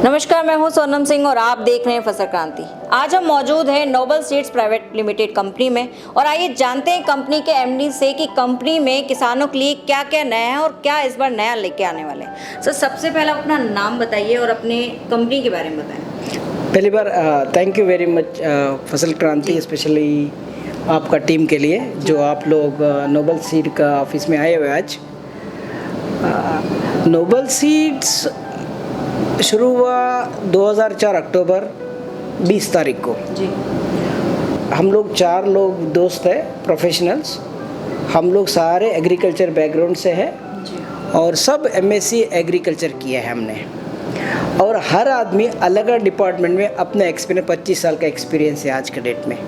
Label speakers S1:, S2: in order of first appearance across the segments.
S1: नमस्कार, मैं हूं सोनम सिंह और आप देख रहे हैं फसल क्रांति। आज हम मौजूद हैं Noble Seeds Private Limited company में और आइए जानते हैं कंपनी के एमडी से कि कंपनी में किसानों के लिए क्या क्या नया है और क्या इस बार नया लेके आने वाले हैं। सर, सबसे पहले अपना नाम बताइए और अपने कंपनी के बारे में बताएं।
S2: पहली बार थैंक यू वेरी मच फसल क्रांति, स्पेशली आपका टीम के लिए जो आप लोग नोबल सीड का ऑफिस में आए हुए आज। नोबल सीड्स शुरू हुआ 2004 अक्टूबर 20 तारीख को
S1: जी।
S2: हम लोग 4 लोग दोस्त हैं, प्रोफेशनल्स। हम लोग सारे एग्रीकल्चर बैकग्राउंड से हैं और सब एमएससी एग्रीकल्चर किया है हमने। और हर आदमी अलग अलग डिपार्टमेंट में अपना एक्सपीरियंस 25 साल का एक्सपीरियंस है आज के डेट में।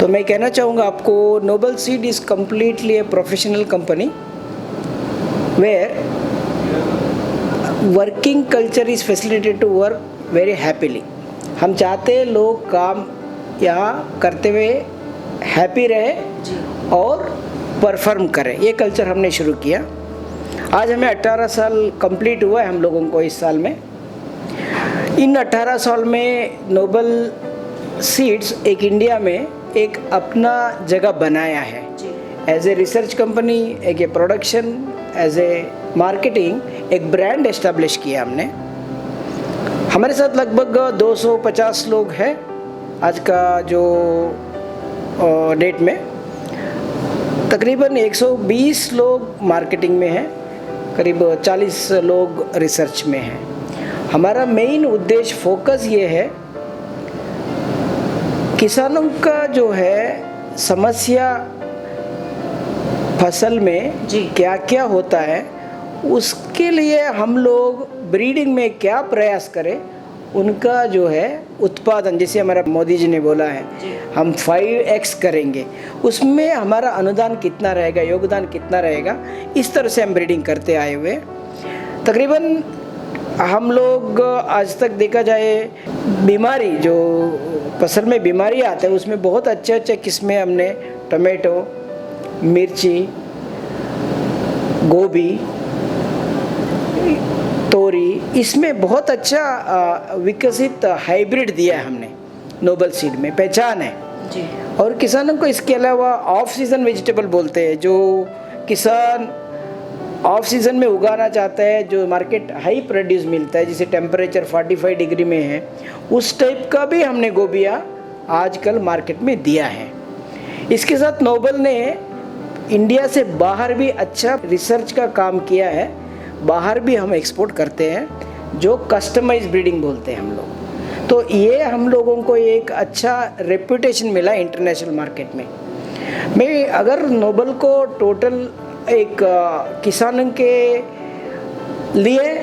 S2: तो मैं कहना चाहूँगा आपको, Noble Seed is completely a professional company where working culture is facilitated to work very happily. हम चाहते हैं लोग काम यहाँ करते हुए हैप्पी रहे और परफॉर्म करें। ये कल्चर हमने शुरू किया। आज हमें 18 साल कंप्लीट हुआ है हम लोगों को इस साल में। इन 18 साल में नोबल सीड्स एक इंडिया में एक अपना जगह बनाया है। एज ए रिसर्च कंपनी, एक प्रोडक्शन, एज ए मार्केटिंग, एक ब्रांड एस्टेब्लिश किया हमने। हमारे साथ लगभग 250 लोग हैं आज का जो डेट में। तकरीबन 120 लोग मार्केटिंग में हैं, करीब 40 लोग रिसर्च में हैं। हमारा मेन उद्देश्य फोकस ये है, किसानों का जो है समस्या फसल में क्या क्या होता है, उसके लिए हम लोग ब्रीडिंग में क्या प्रयास करें, उनका जो है उत्पादन, जैसे हमारा मोदी जी ने बोला है हम 5x करेंगे, उसमें हमारा अनुदान कितना रहेगा, योगदान कितना रहेगा, इस तरह से हम ब्रीडिंग करते आए हुए। तकरीबन हम लोग आज तक देखा जाए बीमारी जो फसल में बीमारी आते हैं उसमें बहुत अच्छे अच्छे किस्में हमने टमाटो, मिर्ची, गोभी, तोरी, इसमें बहुत अच्छा विकसित हाइब्रिड दिया है हमने नोबल सीड में, पहचान है जी। और किसानों को इसके अलावा ऑफ सीज़न वेजिटेबल बोलते हैं, जो किसान ऑफ सीज़न में उगाना चाहता है, जो मार्केट हाई प्रोड्यूस मिलता है, जिसे टेम्परेचर 45 डिग्री में है, उस टाइप का भी हमने गोभियाँ आजकल मार्केट में दिया है। इसके साथ नोबल ने इंडिया से बाहर भी अच्छा रिसर्च का काम किया है। बाहर भी हम एक्सपोर्ट करते हैं, जो कस्टमाइज ब्रीडिंग बोलते हैं हम लोग। तो ये हम लोगों को एक अच्छा रेपुटेशन मिला इंटरनेशनल मार्केट में। मैं अगर नोबल को टोटल एक किसानों के लिए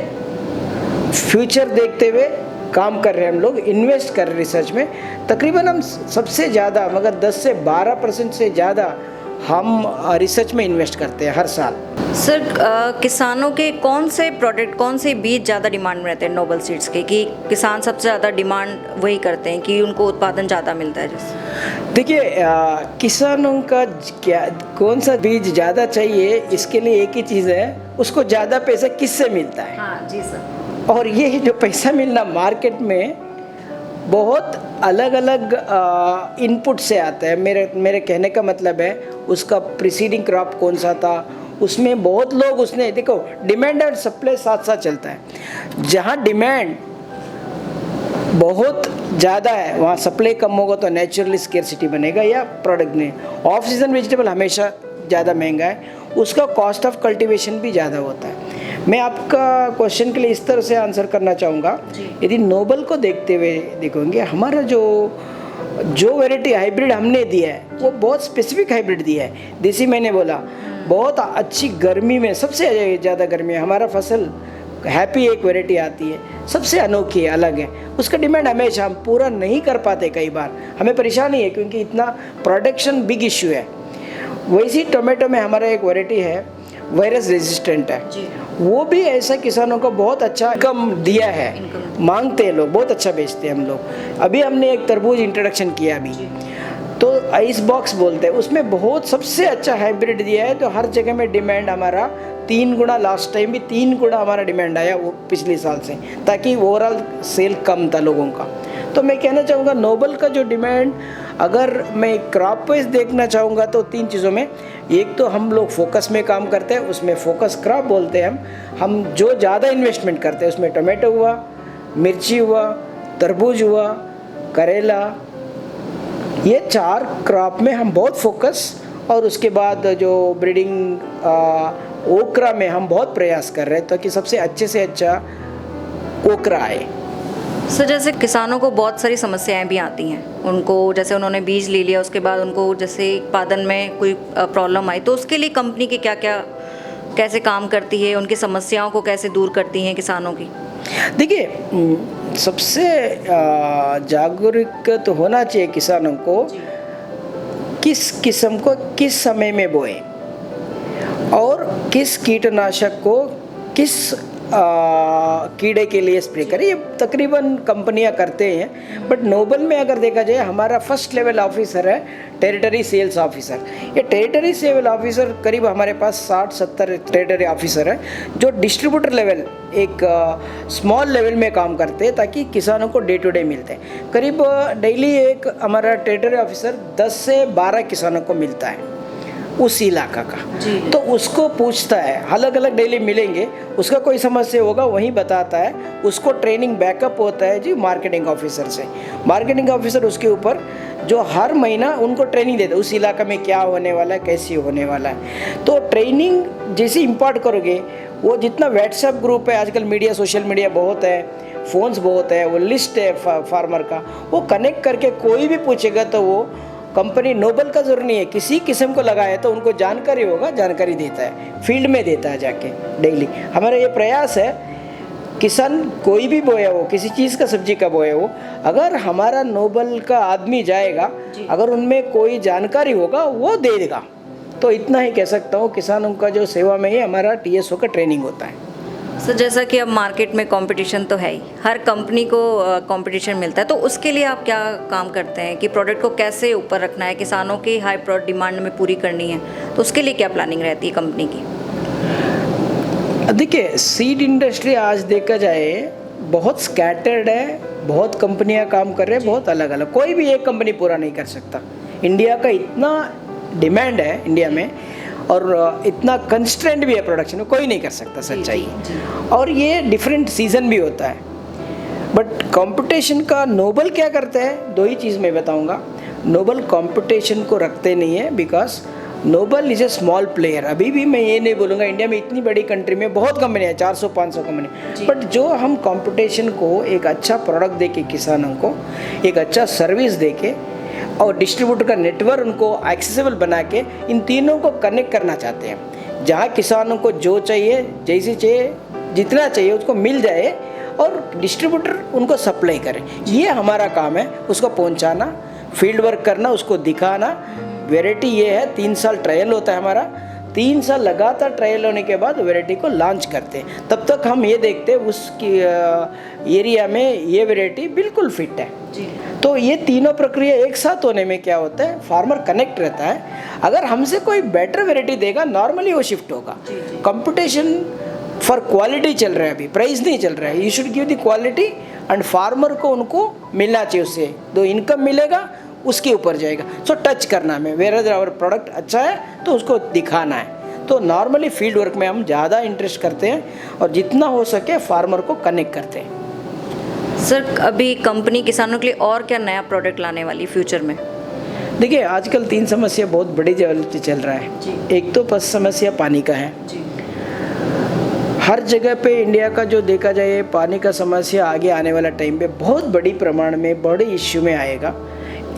S2: फ्यूचर देखते हुए काम कर रहे हैं, हम लोग इन्वेस्ट कर रहे हैं रिसर्च में। तकरीबन हम सबसे ज़्यादा, मगर 10 से 12% से ज़्यादा हम रिसर्च में इन्वेस्ट करते हैं हर साल।
S1: सर, किसानों के कौन से प्रोडक्ट, कौन से बीज ज़्यादा डिमांड में रहते हैं नोबल सीड्स के, कि किसान सबसे ज़्यादा डिमांड वही करते हैं कि उनको उत्पादन ज़्यादा मिलता है? जैसे
S2: देखिए, किसानों का क्या कौन सा बीज ज़्यादा चाहिए, इसके लिए एक ही चीज़ है, उसको ज़्यादा पैसा किससे मिलता है।
S1: हाँ जी सर।
S2: और ये जो पैसा मिलना मार्केट में बहुत अलग अलग इनपुट से आता है। मेरे कहने का मतलब है, उसका प्रीसीडिंग क्रॉप कौन सा था, उसमें बहुत लोग, उसने देखो डिमांड और सप्लाई साथ साथ चलता है। जहाँ डिमांड बहुत ज़्यादा है वहाँ सप्लाई कम होगा तो नेचुरली स्केर्सिटी बनेगा या प्रोडक्ट नहीं। ऑफ सीजन वेजिटेबल हमेशा ज़्यादा महंगा है, उसका कॉस्ट ऑफ कल्टीवेशन भी ज़्यादा होता है। मैं आपका क्वेश्चन के लिए इस तरह से आंसर करना चाहूँगा, यदि नोबल को देखते हुए देखोगे, हमारा जो वैरायटी हाइब्रिड हमने दिया है वो बहुत स्पेसिफिक हाइब्रिड दिया है। जैसे मैंने बोला, बहुत अच्छी गर्मी में, सबसे ज़्यादा गर्मी है हमारा फसल हैप्पी एक वैरायटी आती है, सबसे अनोखी है, अलग है। उसका डिमांड हमेशा हम पूरा नहीं कर पाते, कई बार हमें परेशानी है क्योंकि इतना प्रोडक्शन बिग इश्यू है। वैसी टोमेटो में हमारा एक वैरायटी है वायरस रेजिस्टेंट है, वो भी ऐसा किसानों को बहुत अच्छा इनकम दिया है, मांगते हैं लोग, बहुत अच्छा बेचते हैं हम लोग। अभी हमने एक तरबूज इंट्रोडक्शन किया अभी, तो आइस बॉक्स बोलते हैं, उसमें बहुत सबसे अच्छा हाइब्रिड दिया है। तो हर जगह में डिमांड हमारा 3 गुना, लास्ट टाइम भी 3 गुना हमारा डिमांड आया वो पिछले साल से, ताकि ओवरऑल सेल कम था लोगों का। तो मैं कहना चाहूँगा नोबल का जो डिमांड, अगर मैं क्रॉप वाइज देखना चाहूँगा तो 3 चीज़ों में, एक तो हम लोग फोकस में काम करते हैं, उसमें फोकस क्रॉप बोलते हैं हम जो ज़्यादा इन्वेस्टमेंट करते हैं उसमें टमाटो हुआ, मिर्ची हुआ, तरबूज हुआ, करेला, ये 4 क्रॉप में हम बहुत फोकस, और उसके बाद जो ब्रीडिंग ओकरा में हम बहुत प्रयास कर रहे हैं ताकि सबसे अच्छे से अच्छा ओकरा आए।
S1: सर जैसे किसानों को बहुत सारी समस्याएं भी आती हैं, उनको जैसे उन्होंने बीज ले लिया, उसके बाद उनको जैसे उत्पादन में कोई प्रॉब्लम आई, तो उसके लिए कंपनी के क्या क्या कैसे काम करती है, उनकी समस्याओं को कैसे दूर करती हैं किसानों की?
S2: देखिए, सबसे जागरूक तो होना चाहिए किसानों को, किस किस्म को किस समय में बोए और किस कीटनाशक को किस कीड़े के लिए स्प्रे करें। ये तकरीबन कंपनियां करते हैं, बट नोबल में अगर देखा जाए हमारा फर्स्ट लेवल ऑफिसर है टेरिटरी सेल्स ऑफिसर। ये टेरिटरी सेल ऑफिसर करीब हमारे पास 60-70 टेरिटरी ऑफिसर है जो डिस्ट्रीब्यूटर लेवल, एक स्मॉल लेवल में काम करते हैं ताकि किसानों को डे टू डे मिलते हैं। करीब डेली एक हमारा टेरिटरी ऑफिसर 10 से 12 किसानों को मिलता है उस इलाका का, तो उसको पूछता है, अलग अलग डेली मिलेंगे, उसका कोई समस्या होगा वहीं बताता है, उसको ट्रेनिंग बैकअप होता है जी मार्केटिंग ऑफिसर से। मार्केटिंग ऑफिसर उसके ऊपर जो हर महीना उनको ट्रेनिंग देता है उस इलाका में क्या होने वाला है, कैसे होने वाला है। तो ट्रेनिंग जैसे इम्पार्ट करोगे, वो जितना व्हाट्सएप ग्रुप है आजकल, मीडिया, सोशल मीडिया बहुत है, फ़ोन्स बहुत है, वो लिस्ट है फार्मर का, वो कनेक्ट करके कोई भी पूछेगा तो वो कंपनी नोबल का जरूर नहीं है, किसी किस्म को लगाए तो उनको जानकारी होगा, जानकारी देता है, फील्ड में देता है जाके डेली। हमारा ये प्रयास है, किसान कोई भी बोया हो, किसी चीज़ का सब्जी का बोया हो, अगर हमारा नोबल का आदमी जाएगा, अगर उनमें कोई जानकारी होगा वो दे देगा। तो इतना ही कह सकता हूँ, किसानों का जो सेवा में ही हमारा TSO का ट्रेनिंग होता है।
S1: सर जैसा कि अब मार्केट में कंपटीशन तो है ही, हर कंपनी को कंपटीशन मिलता है, तो उसके लिए आप क्या काम करते हैं कि प्रोडक्ट को कैसे ऊपर रखना है, किसानों की हाई प्रोडक्ट डिमांड में पूरी करनी है, तो उसके लिए क्या प्लानिंग रहती है कंपनी की?
S2: देखिए, सीड इंडस्ट्री आज देखा जाए बहुत स्कैटर्ड है, बहुत कंपनियां काम कर रहे हैं, बहुत अलग अलग, कोई भी एक कंपनी पूरा नहीं कर सकता। इंडिया का इतना डिमांड है इंडिया में, और इतना कंस्ट्रेंट भी है प्रोडक्शन में, कोई नहीं कर सकता, सच्चाई। और ये डिफरेंट सीजन भी होता है, बट कंपटीशन का नोबल क्या करता है, 2 ही चीज़ मैं बताऊंगा। नोबल कंपटीशन को रखते नहीं है, because Noble is a small player. अभी भी मैं ये नहीं बोलूँगा, इंडिया में इतनी बड़ी कंट्री में बहुत कंपनियाँ हैं, 400-500 कंपनी, बट जो हम कंपटीशन को एक अच्छा प्रोडक्ट दे के, किसानों को एक अच्छा सर्विस दे के और डिस्ट्रीब्यूटर का नेटवर्क उनको एक्सेसिबल बना के इन तीनों को कनेक्ट करना चाहते हैं। जहाँ किसानों को जो चाहिए, जैसे चाहिए, जितना चाहिए उसको मिल जाए और डिस्ट्रीब्यूटर उनको सप्लाई करे, ये हमारा काम है। उसको पहुँचाना, फील्ड वर्क करना, उसको दिखाना। वैरायटी ये है, 3 साल ट्रायल होता है हमारा, 3 साल लगातार ट्रायल होने के बाद वैरायटी को लॉन्च करते हैं। तब तक हम ये देखते हैं उसकी एरिया में ये वैरायटी बिल्कुल फिट है। तो ये तीनों प्रक्रिया एक साथ होने में क्या होता है, फार्मर कनेक्ट रहता है। अगर हमसे कोई बेटर वैरायटी देगा, नॉर्मली वो शिफ्ट होगा। कंपटीशन फॉर क्वालिटी चल रहा है, अभी प्राइस नहीं चल रहा है। You should give the quality and farmer को उनको मिलना चाहिए, उससे दो इनकम मिलेगा, उसके ऊपर जाएगा। सो टच करना में, वेर अवर प्रोडक्ट अच्छा है तो उसको दिखाना है। तो नॉर्मली फील्ड वर्क में हम ज़्यादा इंटरेस्ट करते हैं और जितना हो सके फार्मर को कनेक्ट करते हैं।
S1: सर अभी कंपनी किसानों के लिए और क्या नया प्रोडक्ट लाने वाली फ्यूचर में?
S2: देखिए, आजकल 3 समस्या बहुत बड़ी लेवल पे चल रहा है। एक तो फर्स्ट समस्या पानी का है। हर जगह पे इंडिया का जो देखा जाए, पानी का समस्या आगे आने वाला टाइम पे बहुत बड़ी प्रमाण में, बड़े इश्यू में आएगा।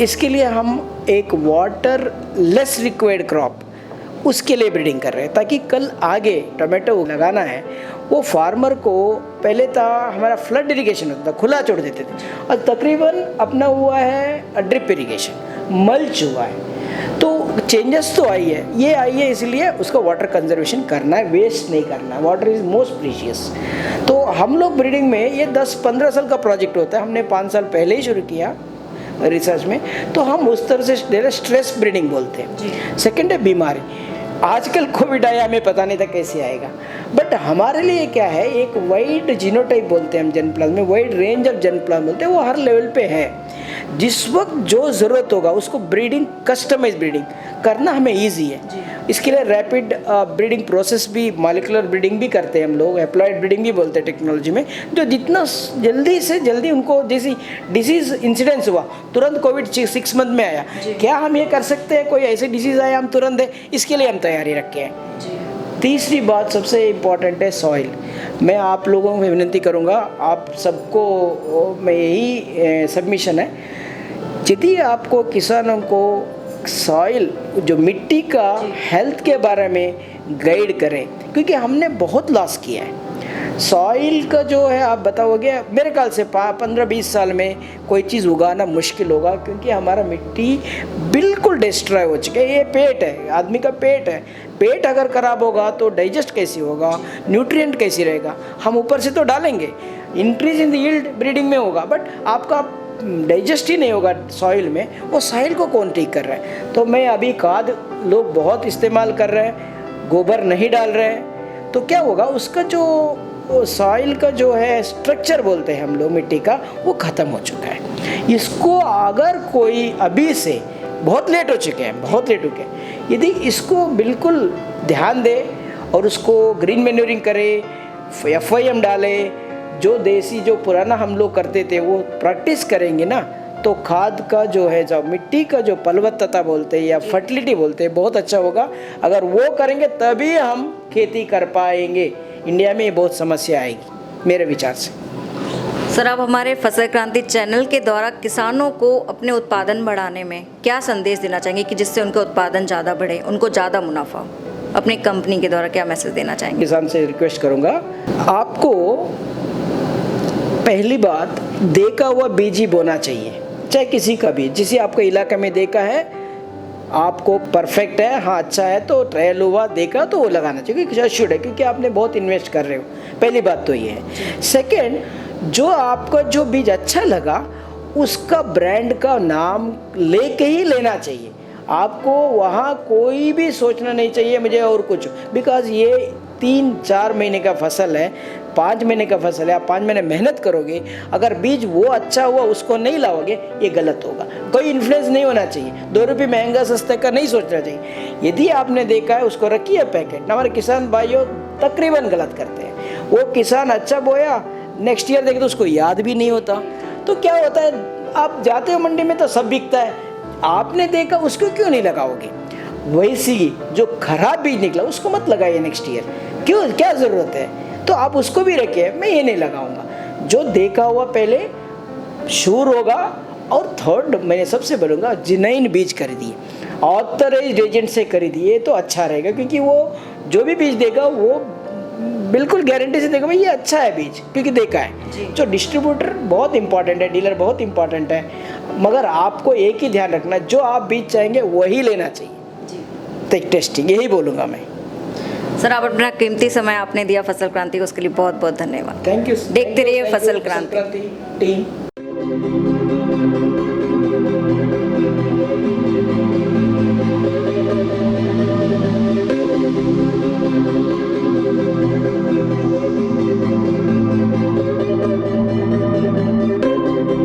S2: इसके लिए हम एक वाटर लेस रिक्वायर्ड क्रॉप, उसके लिए ब्रीडिंग कर रहे हैं, ताकि कल आगे टमाटो लगाना है, वो फार्मर को पहले था हमारा फ्लड इरिगेशन होता था, खुला छोड़ देते थे, और तकरीबन अपना हुआ है ड्रिप इरिगेशन, मल्च हुआ है। तो चेंजेस तो आई है, ये आई है, इसलिए उसका वाटर कंजर्वेशन करना है, वेस्ट नहीं करना है। Water is most precious. तो हम लोग ब्रीडिंग में ये 10-15 साल का प्रोजेक्ट होता है, हमने 5 साल पहले ही शुरू किया। रिसर्च में, तो हम उस तरह से स्ट्रेस ब्रीडिंग बोलते हैं। सेकंड है बीमारी। आजकल कोविड आया, हमें पता नहीं था कैसे आएगा, बट हमारे लिए क्या है, एक वाइड जीनोटाइप बोलते हैं हम जेनप्लाज्म में, वाइड रेंज ऑफ जेनप्लाज्म बोलते हैं, वो हर लेवल पे है। जिस वक्त जो ज़रूरत होगा उसको ब्रीडिंग, कस्टमाइज ब्रीडिंग करना हमें ईजी है। इसके लिए रैपिड ब्रीडिंग प्रोसेस भी, मॉलिक्यूलर ब्रीडिंग भी करते हैं हम लोग, एप्लाइड ब्रीडिंग भी बोलते हैं टेक्नोलॉजी में, जो जितना जल्दी से जल्दी उनको, जैसी डिसीज़ इंसिडेंस हुआ तुरंत कोविड 6 मंथ में आया, क्या हम ये कर सकते हैं, कोई ऐसे डिसीज़ आया हम तुरंत दें, इसके लिए हम तैयारी रखे हैं। तीसरी बात सबसे इम्पॉर्टेंट है सॉइल। मैं आप लोगों को विनती करूंगा, आप सबको मैं यही सबमिशन है, यदि आपको किसानों को सॉइल, जो मिट्टी का हेल्थ के बारे में गाइड करें, क्योंकि हमने बहुत लॉस किया है सॉइल का। जो है आप बताओगे, मेरे ख्याल से 15-20 साल में कोई चीज़ उगाना मुश्किल होगा, क्योंकि हमारा मिट्टी बिल्कुल डिस्ट्रॉय हो चुका है। ये पेट है, आदमी का पेट है, पेट अगर ख़राब होगा तो डाइजेस्ट कैसे होगा, न्यूट्रिएंट कैसे रहेगा। हम ऊपर से तो डालेंगे, increase in the yield breeding में होगा, बट आपका डाइजेस्ट ही नहीं होगा सॉइल में, वो सॉइल को कौन ठीक कर रहा है। तो मैं अभी खाद लोग बहुत इस्तेमाल कर रहे हैं, गोबर नहीं डाल रहे हैं, तो क्या होगा, उसका जो सॉइल का जो है स्ट्रक्चर बोलते हैं हम लोग मिट्टी का, वो ख़त्म हो चुका है। इसको अगर कोई अभी से, बहुत लेट हो चुके हैं, बहुत लेट हो गए, यदि इसको बिल्कुल ध्यान दे और उसको ग्रीन मैन्योरिंग करे, FIM डाले, जो देसी जो पुराना हम लोग करते थे वो प्रैक्टिस करेंगे ना, तो खाद का जो है, जो मिट्टी का जो फलवत्तता बोलते हैं या फर्टिलिटी बोलते हैं, बहुत अच्छा होगा। अगर वो करेंगे तभी हम खेती कर पाएंगे। इंडिया में ये बहुत समस्या आएगी मेरे विचार से।
S1: सर, आप हमारे फसल क्रांति चैनल के द्वारा किसानों को अपने उत्पादन बढ़ाने में क्या संदेश देना चाहेंगे कि जिससे उनका उत्पादन ज़्यादा बढ़े, उनको ज़्यादा मुनाफा, अपनी कंपनी के द्वारा क्या मैसेज देना चाहेंगे?
S2: किसान से रिक्वेस्ट करूँगा, आपको पहली बात देखा हुआ बीज ही बोना चाहिए, चाहे किसी का भी, जिसे आपके इलाके में देखा है, आपको परफेक्ट है, हाँ अच्छा है, तो ट्रायल हुआ, देखा तो वो लगाना चाहिए, क्योंकि शुड है, क्योंकि आपने बहुत इन्वेस्ट कर रहे हो। पहली बात तो ये है। सेकंड, जो आपका जो बीज अच्छा लगा उसका ब्रांड का नाम लेके ही लेना चाहिए। आपको वहाँ कोई भी सोचना नहीं चाहिए मुझे और कुछ, बिकॉज ये 3-4 महीने का फसल है, 5 महीने का फसल है, आप 5 महीने मेहनत करोगे, अगर बीज वो अच्छा हुआ उसको नहीं लाओगे, ये गलत होगा। कोई इन्फ्लुएंस नहीं होना चाहिए, 2 रुपये महंगा सस्ते का नहीं सोचना चाहिए। यदि आपने देखा है उसको रखिए पैकेट। हमारे किसान भाइयों तकरीबन गलत करते हैं, वो किसान अच्छा बोया, नेक्स्ट ईयर देखे तो उसको याद भी नहीं होता। तो क्या होता है, आप जाते हो मंडी में तो सब बिकता है, आपने देखा उसको क्यों नहीं लगाओगे। वैसी जो खराब बीज निकला उसको मत लगाइए नेक्स्ट ईयर, क्यों, क्या ज़रूरत है। तो आप उसको भी रखिए, मैं ये नहीं लगाऊंगा। जो देखा हुआ पहले श्योर होगा। और थर्ड, मैंने सबसे बोलूँगा, जिनाइन बीज खरीदिए, ऑथराइज्ड एजेंट से खरीदिए तो अच्छा रहेगा, क्योंकि वो जो भी बीज देगा वो बिल्कुल गारंटी से देगा भाई ये अच्छा है बीज, क्योंकि देखा है। जो डिस्ट्रीब्यूटर बहुत इंपॉर्टेंट है, डीलर बहुत इंपॉर्टेंट है, मगर आपको एक ही ध्यान रखना, जो आप बीज चाहेंगे वही लेना चाहिए। टेक टेस्टिंग, यही बोलूँगा मैं।
S1: सर, आप अपना कीमती समय आपने दिया फसल क्रांति को, उसके लिए बहुत बहुत धन्यवाद।
S2: Thank you.
S1: देखते रहिए फसल क्रांति
S2: टीम।